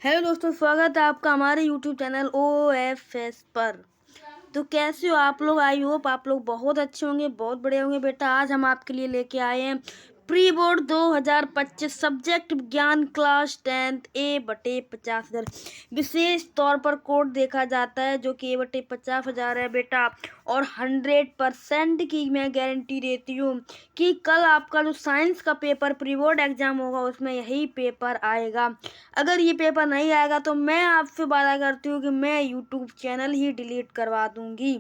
Hello दोस्तों, स्वागत है आपका हमारे यूट्यूब चैनल OFS पर। तो कैसे हो आप लोग? आई होप आप लोग बहुत अच्छे होंगे, बहुत बढ़िया होंगे। बेटा आज हम आपके लिए लेके आए हैं प्री बोर्ड 2025 सब्जेक्ट विज्ञान क्लास 10 A/50,000। विशेष तौर पर कोड देखा जाता है जो कि A/50,000 है बेटा। और 100% की मैं गारंटी देती हूँ कि कल आपका जो साइंस का पेपर प्री बोर्ड एग्जाम होगा उसमें यही पेपर आएगा। अगर ये पेपर नहीं आएगा तो मैं आपसे वादा करती हूँ कि मैं यूट्यूब चैनल ही डिलीट करवा दूंगी।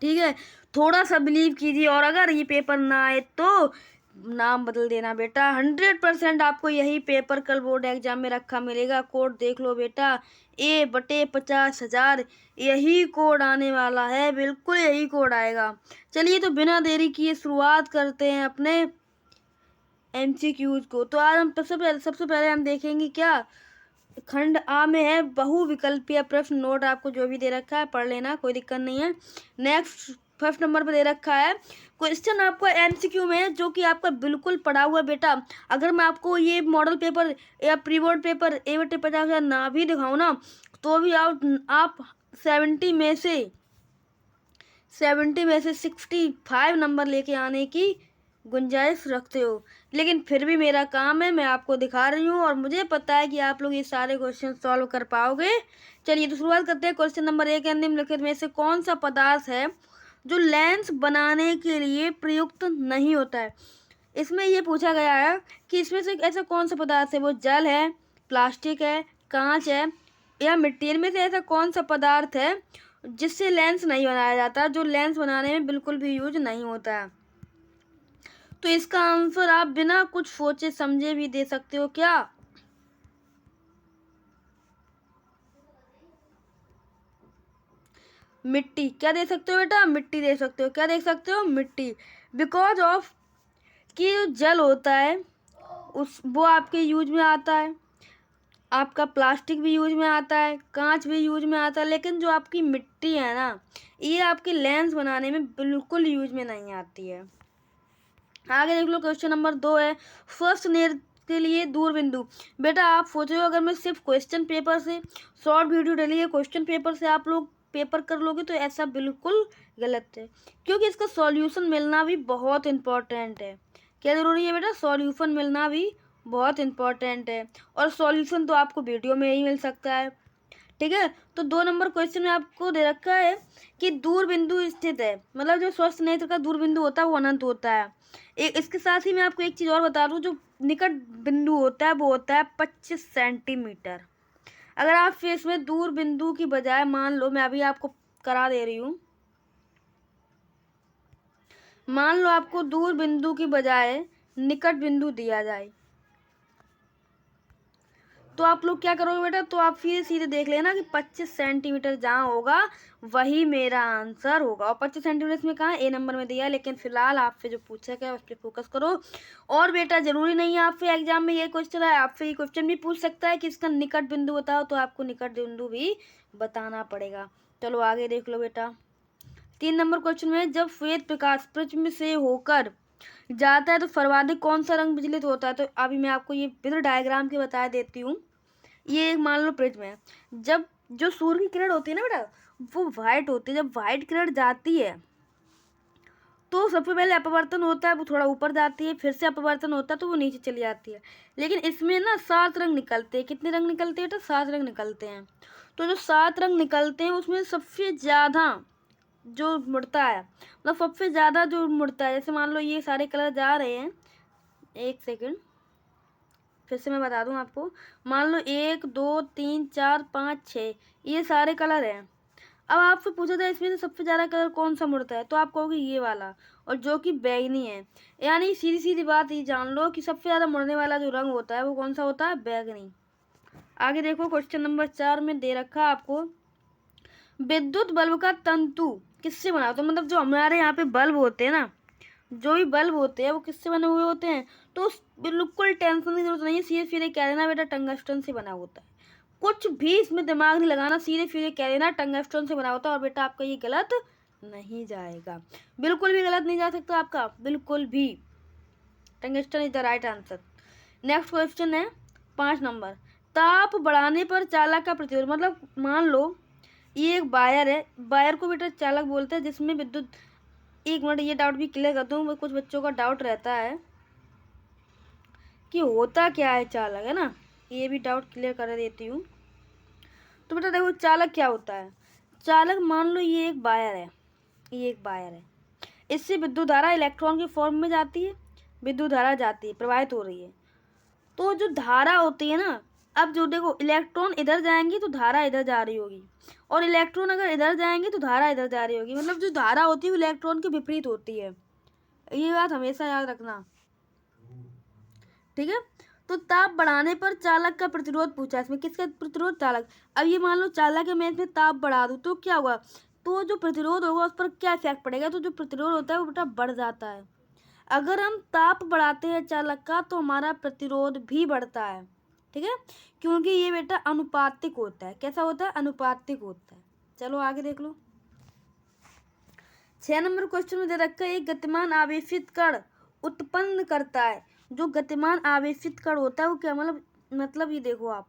ठीक है, थोड़ा सा बिलीव कीजिए। और अगर ये पेपर ना आए तो नाम बदल देना बेटा। 100% आपको यही पेपर कल बोर्ड एग्जाम में रखा मिलेगा। कोड देख लो बेटा, A/50,000 यही कोड आने वाला है, बिल्कुल यही कोड आएगा। चलिए तो बिना देरी किए शुरुआत करते हैं अपने MCQs को। तो आज हम सबसे पहले हम देखेंगे क्या खंड आ में है बहुविकल्पीय प्रश्न। नोट आपको जो भी दे रखा है पढ़ लेना, कोई दिक्कत नहीं है। नेक्स्ट फर्स्ट नंबर पर दे रखा है क्वेश्चन आपको MCQ में है जो कि आपका बिल्कुल पढ़ा हुआ बेटा। अगर मैं आपको ये मॉडल पेपर या प्री बोर्ड पेपर A/50,000 ना भी दिखाऊं ना तो भी आप 70 में से 65 नंबर लेके आने की गुंजाइश रखते हो। लेकिन फिर भी मेरा काम है, मैं आपको दिखा रही हूँ और मुझे पता है कि आप लोग ये सारे क्वेश्चन सॉल्व कर पाओगे। चलिए तो शुरुआत करते हैं। क्वेश्चन नंबर 1 है, निम्नलिखित में से कौन सा पदार्थ है जो लेंस बनाने के लिए प्रयुक्त नहीं होता है। इसमें ये पूछा गया है कि इसमें से ऐसा कौन सा पदार्थ है, वो जल है, प्लास्टिक है, कांच है या मिट्टी। इनमें से ऐसा कौन सा पदार्थ है जिससे लेंस नहीं बनाया जाता, जो लेंस बनाने में बिल्कुल भी यूज नहीं होता है। तो इसका आंसर आप बिना कुछ सोचे समझे भी दे सकते हो क्या? मिट्टी। क्या दे सकते हो बेटा? मिट्टी दे सकते हो। क्या देख सकते हो? मिट्टी। बिकॉज ऑफ कि जो जल होता है वो आपके यूज में आता है, आपका प्लास्टिक भी यूज में आता है, कांच भी यूज में आता है, लेकिन जो आपकी मिट्टी है ना, ये आपके लेंस बनाने में बिल्कुल यूज में नहीं आती है। आगे देख लो, क्वेश्चन नंबर 2 है फर्स्ट नेर के लिए दूरबिंदु। बेटा आप सोचो अगर मैं सिर्फ क्वेश्चन पेपर से शॉर्ट वीडियो डाली है, क्वेश्चन पेपर से आप लोग पेपर कर लोगे तो ऐसा बिल्कुल गलत है, क्योंकि इसका सॉल्यूशन मिलना भी बहुत इंपॉर्टेंट है। क्या जरूरी है बेटा? सॉल्यूशन मिलना भी बहुत इंपॉर्टेंट है। और सॉल्यूशन तो आपको वीडियो में ही मिल सकता है। ठीक है, तो 2 नंबर क्वेश्चन में आपको दे रखा है कि दूर बिंदु स्थित है, मतलब जो स्वस्थ नेत्र का दूर बिंदु होता है वो अनंत होता है। एक इसके साथ ही मैं आपको एक चीज और बता दूं, जो निकट बिंदु होता है वो होता है 25 सेंटीमीटर। अगर आप फेस में दूर बिंदु की बजाय, मान लो मैं अभी आपको करा दे रही हूँ, मान लो आपको दूर बिंदु की बजाय निकट बिंदु दिया जाए तो आप लोग क्या करोगे बेटा? तो आप फिर सीधे देख लेना कि 25 सेंटीमीटर जहाँ होगा वही मेरा आंसर होगा। और 25 सेंटीमीटर इसमें कहाँ A नंबर में दिया है, लेकिन फिलहाल आपसे जो पूछा गया उस पर फोकस करो। और बेटा जरूरी नहीं है आपसे एग्जाम में ये क्वेश्चन है, आपसे ये क्वेश्चन भी पूछ सकता है कि इसका निकट बिंदु बताओ, तो आपको निकट बिंदु भी बताना पड़ेगा। चलो आगे देख लो बेटा। 3 नंबर क्वेश्चन में जब श्वेत प्रकाश प्रिज्म से होकर जाता है तो सर्वाधिक कौन सा रंग विचलित होता है। तो अभी मैं आपको ये बिना डायग्राम के बता देती हूँ। ये एक मान लो प्रिज्म है, जब जो सूर्य की किरण होती है ना बेटा वो वाइट होती है। जब वाइट किरण जाती है तो सबसे पहले अपवर्तन होता है, वो थोड़ा ऊपर जाती है, फिर से अपवर्तन होता है तो वो नीचे चली जाती है। लेकिन इसमें ना 7 रंग निकलते हैं। कितने रंग निकलते हैं बेटा? 7 रंग निकलते हैं। तो जो 7 रंग निकलते हैं उसमें सबसे ज़्यादा जो मुड़ता है, मतलब सबसे ज़्यादा जो मुड़ता है, जैसे मान लो ये सारे कलर जा रहे हैं, एक सेकेंड फिर से मैं बता दूं आपको। मान लो 1 2 3 4 5 6 ये सारे कलर हैं। अब आपसे पूछा था इसमें से सबसे ज़्यादा कलर कौन सा मुड़ता है, तो आप कहोगे ये वाला, और जो कि बैगनी है। यानी सीधी सीधी बात ये जान लो कि सबसे ज़्यादा मुड़ने वाला जो रंग होता है वो कौन सा होता है? बैगनी। आगे देखो, क्वेश्चन नंबर 4 में दे रखा है आपको विद्युत बल्ब का तंतु किससे बना होता है। मतलब जो हमारे यहाँ पे बल्ब होते हैं ना, जो भी बल्ब होते हैं वो किससे बने हुए होते हैं। तो बिल्कुल टेंशन की जरूरत नहीं है, सीधे सीधे कह देना बेटा टंगस्टन से बना होता है। कुछ भी इसमें दिमाग नहीं लगाना, सीधे सीधे कह देना टंगस्टन से बना होता है। और बेटा आपका ये गलत नहीं जाएगा, बिल्कुल भी गलत नहीं जा सकता आपका, बिल्कुल भी। Tungsten is the right answer. Next question है 5 नंबर, ताप बढ़ाने पर चालक का प्रतिरोध, मतलब मान लो ये एक वायर है, वायर को बेटा चालक बोलते हैं, जिसमें विद्युत, एक मिनट ये डाउट भी क्लियर कर दूँ, कुछ बच्चों का डाउट रहता है कि होता क्या है चालक, है ना, ये भी डाउट क्लियर कर देती हूँ। तो बेटा देखो चालक क्या होता है। चालक मान लो ये एक वायर है, ये एक वायर है, इससे विद्युत धारा इलेक्ट्रॉन के फॉर्म में जाती है, विद्युत धारा जाती है, प्रवाहित हो रही है। तो जो धारा होती है ना, अब जो देखो इलेक्ट्रॉन इधर जाएंगे तो धारा इधर जा रही होगी, और इलेक्ट्रॉन अगर इधर जाएंगे तो धारा इधर जा रही होगी, मतलब जो धारा होती है वो इलेक्ट्रॉन के विपरीत होती है। ये बात हमेशा याद रखना, ठीक है। तो ताप बढ़ाने पर चालक का प्रतिरोध पूछा, इसमें किसका प्रतिरोध, चालक। अब ये मान लो चालक है, मैं इसमें ताप बढ़ा दूँ तो क्या होगा, तो जो प्रतिरोध होगा उस पर क्या इफेक्ट पड़ेगा, तो जो प्रतिरोध होता है वो बेटा बढ़ जाता है। अगर हम ताप बढ़ाते हैं चालक का तो हमारा प्रतिरोध भी बढ़ता है, ठीक है, क्योंकि ये बेटा अनुपातिक होता है। कैसा होता है, अनुपातिक होता है। चलो आगे देख लो। 6 नंबर क्वेश्चन में दे रखा है एक गतिमान आवेशित कण उत्पन्न करता है। जो गतिमान आवेशित कण होता है वो क्या, मतलब ये देखो आप,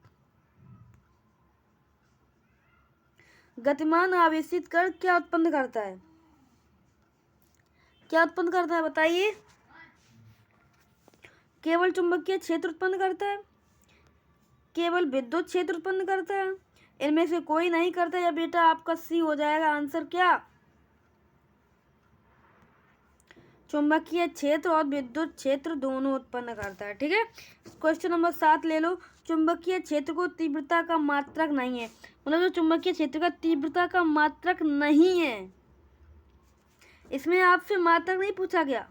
गतिमान आवेशित कण क्या उत्पन्न करता है, क्या उत्पन्न करता है बताइए। केवल चुंबकीय क्षेत्र उत्पन्न करता है, केवल विद्युत क्षेत्र उत्पन्न करता है, इनमें से कोई नहीं करता। या बेटा आपका सी हो जाएगा आंसर, क्या, चुंबकीय क्षेत्र और विद्युत क्षेत्र दोनों उत्पन्न करता है, ठीक है। क्वेश्चन नंबर 7 ले लो। चुंबकीय क्षेत्र को तीव्रता का मात्रक नहीं है, मतलब जो चुंबकीय क्षेत्र का तीव्रता का मात्रक नहीं है, इसमें आपसे मात्रक नहीं पूछा गया,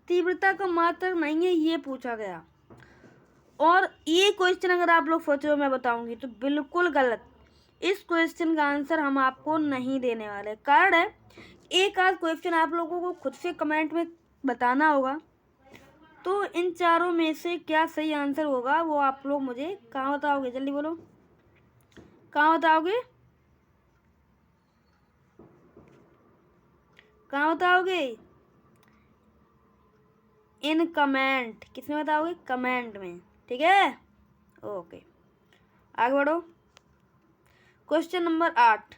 तीव्रता का मात्रक नहीं है ये पूछा गया। और ये क्वेश्चन अगर आप लोग सोच रहे हो मैं बताऊंगी तो बिल्कुल गलत। इस क्वेश्चन का आंसर हम आपको नहीं देने वाले। कारण है, एक आध क्वेश्चन आप लोगों को खुद से कमेंट में बताना होगा। तो इन चारों में से क्या सही आंसर होगा वो आप लोग मुझे कहाँ बताओगे, जल्दी बोलो, कहाँ बताओगे, कहाँ बताओगे, इन कमेंट, किसमें बताओगे, कमेंट में, ठीक है। ओके आगे बढ़ो। क्वेश्चन नंबर 8,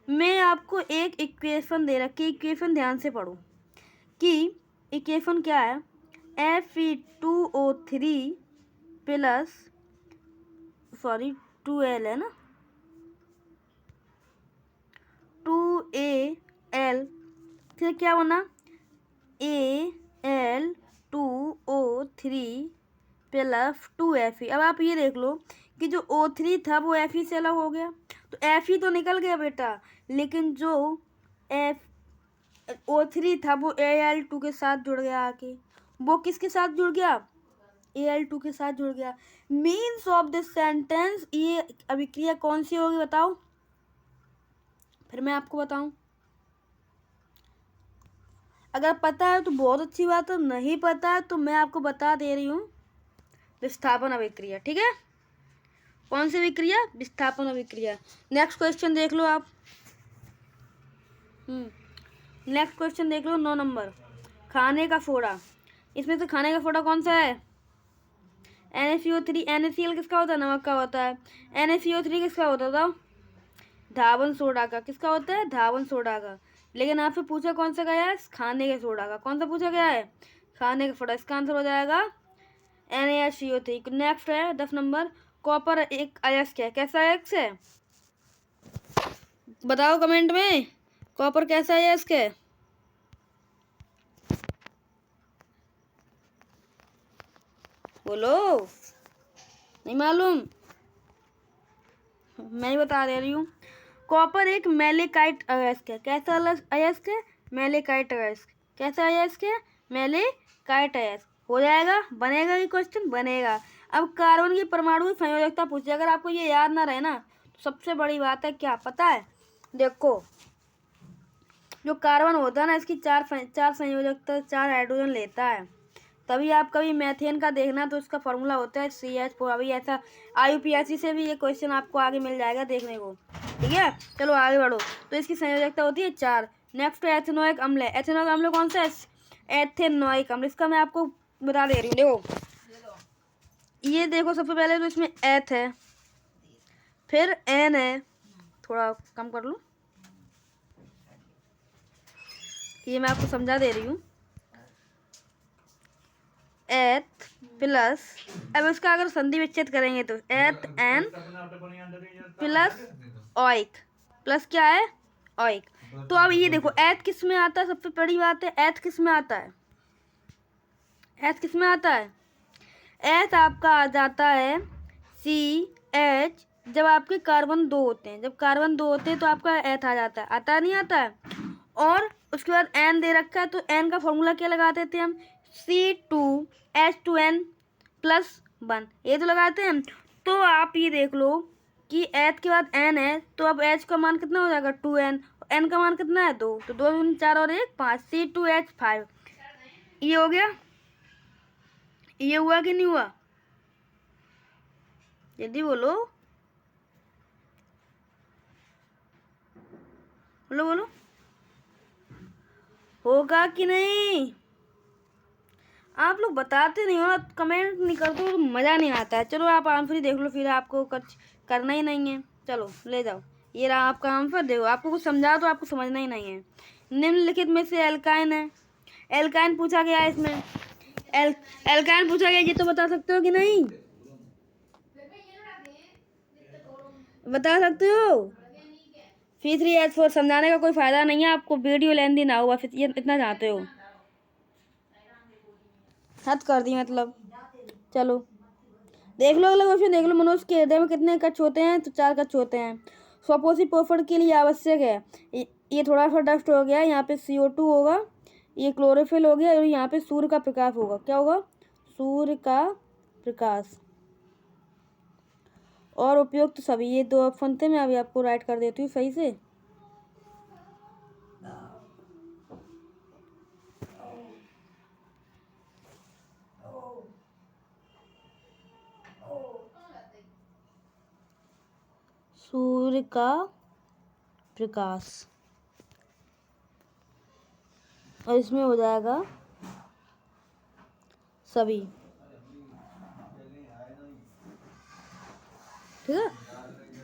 मैं आपको एक इक्वेशन दे रखी, इक्वेशन ध्यान से पढ़ो कि इक्वेशन क्या है, Fe2O3 प्लस 2Al है ना, 2Al, फिर क्या बना, Al2O3 प्लस 2Fe। अब आप ये देख लो कि जो O3 था वो Fe से अलग हो गया, तो Fe तो निकल गया बेटा, लेकिन जो O3 था वो Al2 के साथ जुड़ गया आके। वो किसके साथ जुड़ गया, Al2 के साथ जुड़ गया। मीन्स ऑफ दिस सेंटेंस, ये अभिक्रिया कौन सी होगी बताओ, फिर मैं आपको बताऊं। अगर पता है तो बहुत अच्छी बात है, नहीं पता है तो मैं आपको बता दे रही हूँ, विस्थापन अभिक्रिया, ठीक है। कौन सी अभिक्रिया, विस्थापन अभिक्रिया। नेक्स्ट क्वेश्चन देख लो आप, नेक्स्ट क्वेश्चन देख लो 9 नंबर, खाने का सोडा। इसमें से खाने का सोडा कौन सा है, NaCO3। NaCl किसका होता है, नमक का होता है। NaCO3 किसका होता है बताओ, धावन सोडा का। किसका होता है, धावन सोडा का। लेकिन आपसे पूछा कौन सा गया है, खाने के सोडा का। कौन सा पूछा गया है, खाने का सोडा। इसका आंसर हो जाएगा NaCO3। नेक्स्ट है 10 नंबर, कॉपर एक अयस्क है। कैसा अयस्क है बताओ कमेंट में, कॉपर कैसा अयस्क है, बोलो, नहीं मालूम, मैं ही बता दे रही हूँ। कॉपर एक मेलेकाइट अयस्क है। कैसा अयस्क है, मेलेकाइट अयस्क। कैसा अयस्क है, मेलेकाइट अयस्क। हो जाएगा, बनेगा ये क्वेश्चन, बनेगा। अब कार्बन की परमाणु संयोजकता पूछे, अगर आपको ये याद ना रहे ना तो सबसे बड़ी बात है क्या पता है, देखो जो कार्बन होता है ना इसकी चार संयोजकता, 4 हाइड्रोजन लेता है। तभी आप कभी मैथेन का देखना तो उसका फॉर्मूला होता है CH4। अभी ऐसा IUPAC से भी ये क्वेश्चन आपको आगे मिल जाएगा देखने को, ठीक है। चलो आगे बढ़ो। तो इसकी संयोजकता होती है 4। नेक्स्ट है एथेनोइक अम्ल है। एथेनोइक अम्ल कौन सा है, एथेनोइक अम्ल। इसका मैं आपको बता दे रही हूँ, देखो ये देखो सबसे पहले तो इसमें एथ है, फिर एन है, थोड़ा कम कर लूँ, ये मैं आपको समझा दे रही हूँ। एथ प्लस, अब इसका अगर संधि विच्छेद करेंगे तो एथ एन प्लस ओइक, प्लस क्या है ओइक। तो अब ये देखो एथ किस में आता है, सबसे बड़ी बात है एथ किस में आता है, एथ किस में आता है, एथ आपका आ जाता है CH, जब आपके कार्बन 2 होते हैं, जब कार्बन 2 होते हैं तो आपका एथ आ जाता है, आता नहीं आता है। और उसके बाद एन दे रखा है, तो एन का फॉर्मूला क्या लगाते थे हम, C2H2N प्लस 1, ये तो लगाते हैं हम। तो आप ये देख लो कि एच के बाद एन है, तो अब एच का मान कितना हो जाएगा 2N, एन का मान कितना है 2, तो 2 दूनी 4 और 1 5, C2H5, ये हो गया। ये हुआ कि नहीं हुआ, जल्दी बोलो बोलो बोलो, होगा कि नहीं। आप लोग बताते नहीं हो, कमेंट नहीं करते हो तो मज़ा नहीं आता है। चलो आप आंसर ही देख लो, फिर आपको करना ही नहीं है। चलो ले जाओ, ये रहा आपका आंसर। देखो आपको कुछ समझा तो आपको समझना ही नहीं है। निम्नलिखित में से एल्काइन है, एल्काइन पूछा गया है इसमें, एल्काइन पूछा गया, ये तो बता सकते हो कि नहीं, बता सकते हो। C3H4 समझाने का कोई फायदा नहीं है, आपको वीडियो लेंदी ना हो, बस ये इतना चाहते हो, हद कर दी मतलब। चलो देख लो अगला क्वेश्चन, देख लो। मनुष्य के हृदय में कितने कक्ष होते हैं, तो 4 कक्ष होते हैं। स्वपोषी पोषण के लिए आवश्यक है, ये थोड़ा सा डस्ट हो गया, यहाँ पे CO2 होगा, ये क्लोरोफिल हो गया, और यहाँ पे सूर्य का प्रकाश होगा। क्या होगा, सूर्य का प्रकाश। और उपयुक्त तो सभी, ये 2 ऑप्शन थे, मैं अभी आपको राइट कर देती हूँ सही से। सूर्य का प्रकाश, और इसमें हो जाएगा सभी, ठीक है।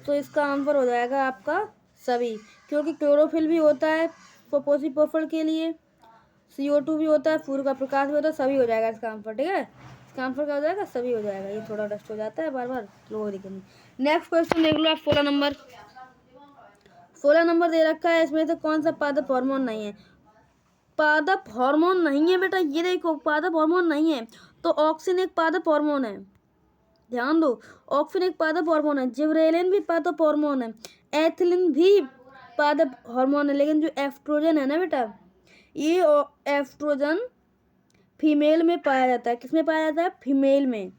तो इसका आंसर हो जाएगा आपका सभी, क्योंकि क्लोरोफिल भी होता है पोषी पोषण के लिए, CO2 भी होता है, सूर्य का प्रकाश भी होता है, सभी हो जाएगा इसका आंसर, ठीक है। इसका आंसर क्या हो जाएगा, सभी हो जाएगा। ये थोड़ा डस्ट हो जाता है बार बार, लो दिखेंगे। नेक्स्ट क्वेश्चन देख लो आप, 16 नंबर। 16 नंबर दे रखा है, इसमें से कौन सा पादप हार्मोन नहीं है। पादप हार्मोन नहीं है बेटा, ये देखो पादप हार्मोन नहीं है, तो ऑक्सिन एक पादप हार्मोन है, ध्यान दो। ऑक्सिन एक पादप हार्मोन है, जिबरेलिन भी पादप हार्मोन है, एथिलीन भी पादप हार्मोन है, लेकिन जो एस्ट्रोजन है ना बेटा, ये एस्ट्रोजन फीमेल में पाया जाता है। किसमें पाया जाता है, फीमेल में।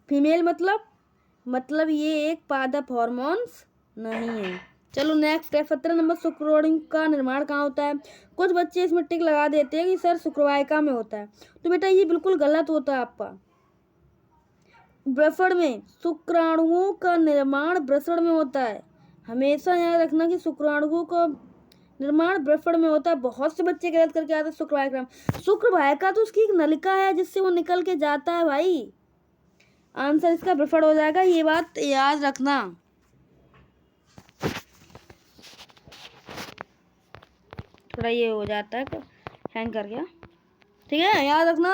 फीमेल मतलब ये एक पादप हार्मोन्स नहीं है। चलो नेक्स्ट है 17 नंबर, शुक्राणु का निर्माण कहाँ होता है। कुछ बच्चे इसमें टिक लगा देते हैं कि सर शुक्रवाहिका में होता है, तो बेटा ये बिल्कुल गलत होता है आपका। वृषण में, शुक्राणुओं का निर्माण वृषण में होता है। हमेशा याद रखना कि शुक्राणुओं का निर्माण वृषण में होता है। बहुत से बच्चे गलत करके आते हैं शुक्रवाहिका में। शुक्रवाहिका तो उसकी एक नलिका है जिससे वो निकल के जाता है भाई। आंसर इसका वृषण हो जाएगा, ये बात याद रखना। थोड़ा ये हो जाता है तो हैंग कर गया, ठीक है, याद रखना।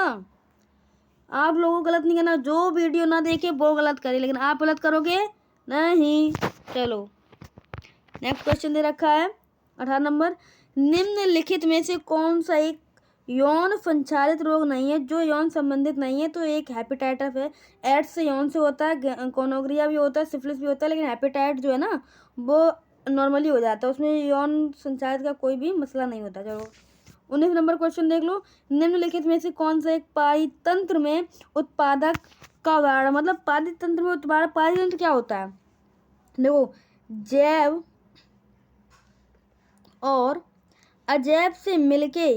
आप लोगों को गलत नहीं करना, जो वीडियो ना देखे वो गलत करे, लेकिन आप गलत करोगे नहीं। चलो नेक्स्ट क्वेश्चन दे रखा है 18 नंबर, निम्नलिखित में से कौन सा एक यौन संचालित रोग नहीं है, जो यौन संबंधित नहीं है। तो एक हेपेटाइटिस है, एड्स से यौन से होता है, गोनोरिया भी होता है, सिफिलिस भी होता है, लेकिन हेपेटाइट जो है ना वो नॉर्मली हो जाता है, उसमें यौन संचालित का कोई भी मसला नहीं होता। चलो 19 नंबर क्वेश्चन देख लो, निम्नलिखित में से कौन सा एक पारितंत्र में उत्पादक का उदाहरण, मतलब पारितंत्र में उत्पादक, पारितंत्र क्या होता है, देखो जैव और अजैव से मिलके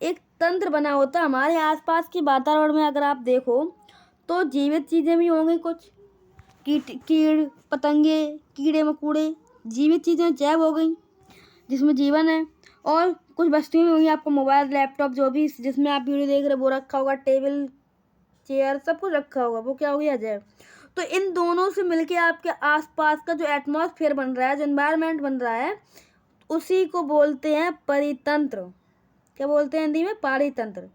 एक तंत्र बना होता है। हमारे आसपास के वातावरण में अगर आप देखो तो जीवित चीज़ें भी होंगी, कुछ कीड़ पतंगे, कीड़े मकोड़े, जीवित चीज़ें जैव हो गई जिसमें जीवन है, और कुछ वस्तुएं भी होंगी, आपको मोबाइल लैपटॉप जो भी जिसमें आप वीडियो देख रहे हो वो रखा होगा, टेबल चेयर सब कुछ रखा होगा, वो क्या हो गया अजैब। तो इन दोनों से मिलके आपके आसपास का जो एटमॉस्फेयर बन रहा है, जो एनवायरनमेंट बन रहा है, उसी को बोलते हैं परितंत्र। क्या बोलते हैं हिंदी में? पारितंत्र।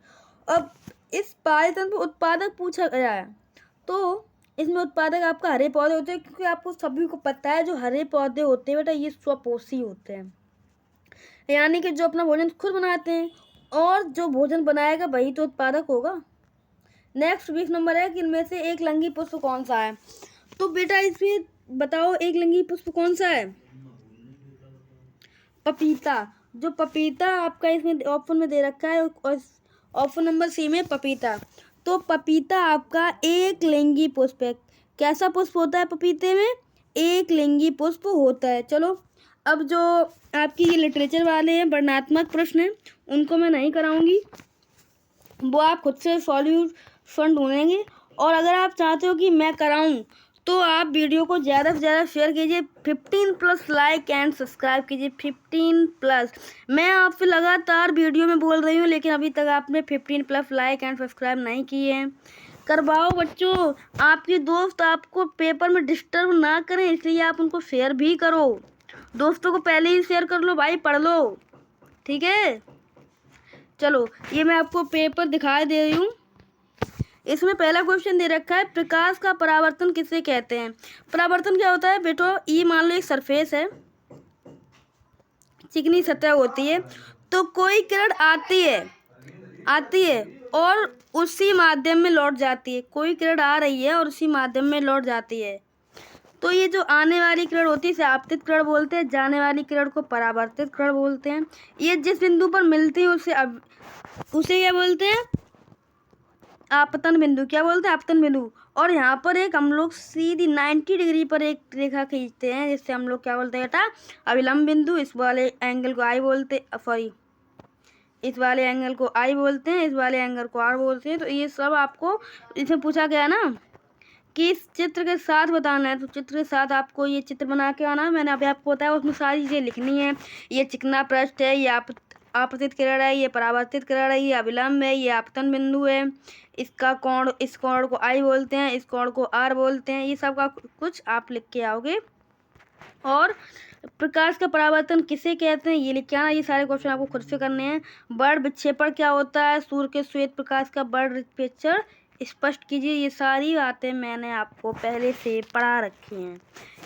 अब इस पारितंत्र उत्पादक पूछा गया है, तो इसमें उत्पादक आपका हरे पौधे होते हैं, क्योंकि आपको सभी को पता है जो हरे पौधे होते हैं बेटा ये स्वपोषी होते हैं, यानी कि जो अपना भोजन खुद बनाते हैं, और जो भोजन बनाएगा वही तो उत्पादक होगा। नेक्स्ट 20 नंबर है कि इनमें से एक लिंगी पुष्प कौन सा है। तो बेटा इसमें बताओ एक लिंगी पुष्प कौन सा है? पपीता। जो पपीता आपका इसमें ऑप्शन में दे रखा है, और ऑप्शन नंबर सी में पपीता। तो पपीता आपका एक लिंगी पुष्प है। कैसा पुष्प होता है पपीते में? एक लिंगी पुष्प होता है। चलो अब जो आपकी ये लिटरेचर वाले हैं वर्णनात्मक प्रश्न हैं, उनको मैं नहीं कराऊंगी, वो आप खुद से सॉल्यूशन ढूंढेंगे। और अगर आप चाहते हो कि मैं कराऊं तो आप वीडियो को ज़्यादा से ज़्यादा शेयर कीजिए, 15+ लाइक एंड सब्सक्राइब कीजिए, 15+। मैं आपसे लगातार वीडियो में बोल रही हूँ, लेकिन अभी तक आपने 15+ लाइक एंड सब्सक्राइब नहीं किए हैं। करवाओ बच्चों, आपके दोस्त आपको पेपर में डिस्टर्ब ना करें, इसलिए आप उनको शेयर भी करो। दोस्तों को पहले ही शेयर कर लो भाई, पढ़ लो, ठीक है। चलो ये मैं आपको पेपर दिखा दे रही हूँ। इसमें पहला क्वेश्चन दे रखा है, प्रकाश का परावर्तन किसे कहते हैं। परावर्तन क्या होता है बेटो? ये मान लो एक सरफेस है, चिकनी सतह होती है, तो कोई किरण आती है और उसी माध्यम में लौट जाती है। कोई किरण आ रही है और उसी माध्यम में लौट जाती है, तो ये जो आने वाली किरण होती है इसे आपतित किरण बोलते हैं, जाने वाली किरण को परावर्तित किरण बोलते हैं। ये जिस बिंदु पर मिलती है उसे क्या बोलते हैं? आपतन बिंदु। क्या बोलते हैं? आपतन बिंदु। और यहाँ पर एक हम लोग सीधी 90 डिग्री पर एक रेखा खींचते हैं, जिससे हम लोग क्या बोलते हैं बेटा? अभिलंब बिंदु। इस वाले एंगल को आई बोलते, सॉरी, इस वाले एंगल को आई बोलते हैं, इस वाले एंगल को आर बोलते हैं। तो ये सब आपको इसमें पूछा गया ना कि इस चित्र के साथ बताना है, तो चित्र के साथ आपको ये चित्र बना के आना है। मैंने अभी आपको बताया, उसमें सारी चीज़ें लिखनी है। ये चिकना पृष्ठ है, ये आपतित किरण है, ये परावर्तित किरण है, ये अभिलंब है, ये आपतन बिंदु है, इसका कोण, इस कोण को आई बोलते हैं, इस कोण को आर बोलते हैं। ये सब का कुछ आप लिख के आओगे। और प्रकाश का परावर्तन किसे कहते हैं ये लिख के आना। ये सारे क्वेश्चन आपको खुद से करने हैं। बर्ण विक्षेपण क्या होता है? सूर्य के श्वेत प्रकाश का बर्ण विक्षेपण स्पष्ट कीजिए। ये सारी बातें मैंने आपको पहले से पढ़ा रखी हैं।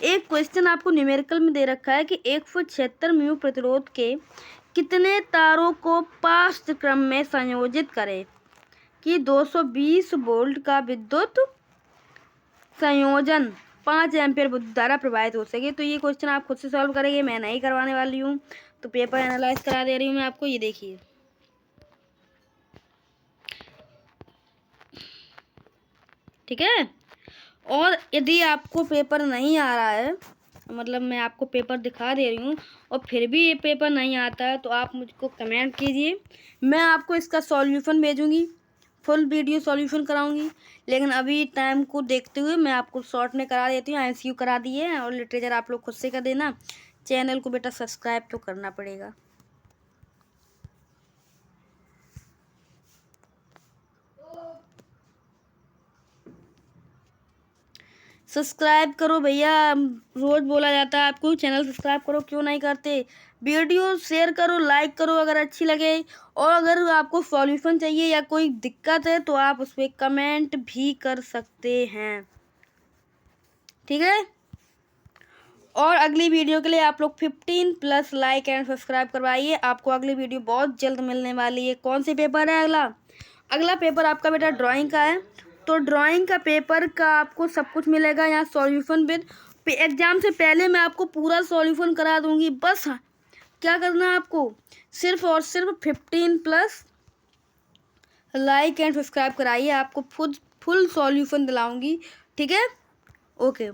एक क्वेश्चन आपको न्यूमेरिकल में दे रखा है कि 1 फुट 76 म्यू प्रतिरोध के कितने तारों को पास्ट क्रम में संयोजित करें कि 220 वोल्ट का विद्युत संयोजन 5 एम्पीयर विद्युत धारा प्रवाहित हो सके। तो ये क्वेश्चन आप खुद से सॉल्व करेंगे, मैं नहीं करवाने वाली हूँ। तो पेपर एनालाइज करा दे रही हूँ मैं आपको, ये देखिए। ठीक है। और यदि आपको पेपर नहीं आ रहा है, मतलब मैं आपको पेपर दिखा दे रही हूँ और फिर भी ये पेपर नहीं आता है, तो आप मुझको कमेंट कीजिए, मैं आपको इसका सॉल्यूशन भेजूँगी, फुल वीडियो सॉल्यूशन कराऊंगी। लेकिन अभी टाइम को देखते हुए मैं आपको शॉर्ट में करा देती हूँ। MCQ करा दिए हैं और लिटरेचर आप लोग खुद से कर देना। चैनल को बेटा सब्सक्राइब तो करना पड़ेगा। सब्सक्राइब करो भैया, रोज़ बोला जाता है आपको चैनल सब्सक्राइब करो, क्यों नहीं करते? वीडियो शेयर करो, लाइक करो अगर अच्छी लगे। और अगर आपको सॉल्यूशन चाहिए या कोई दिक्कत है तो आप उस पर कमेंट भी कर सकते हैं, ठीक है। और अगली वीडियो के लिए आप लोग 15+ लाइक एंड सब्सक्राइब करवाइए। आपको अगली वीडियो बहुत जल्द मिलने वाली है। कौन सी पेपर है अगला पेपर आपका बेटा ड्राइंग का है। तो ड्राइंग का पेपर का आपको सब कुछ मिलेगा यहाँ, सॉल्यूशन विद। एग्जाम से पहले मैं आपको पूरा सॉल्यूशन करा दूंगी। बस क्या करना है आपको? सिर्फ और सिर्फ 15+ लाइक एंड सब्सक्राइब कराइए, आपको फुल सॉल्यूशन दिलाऊंगी, ठीक है। ओके।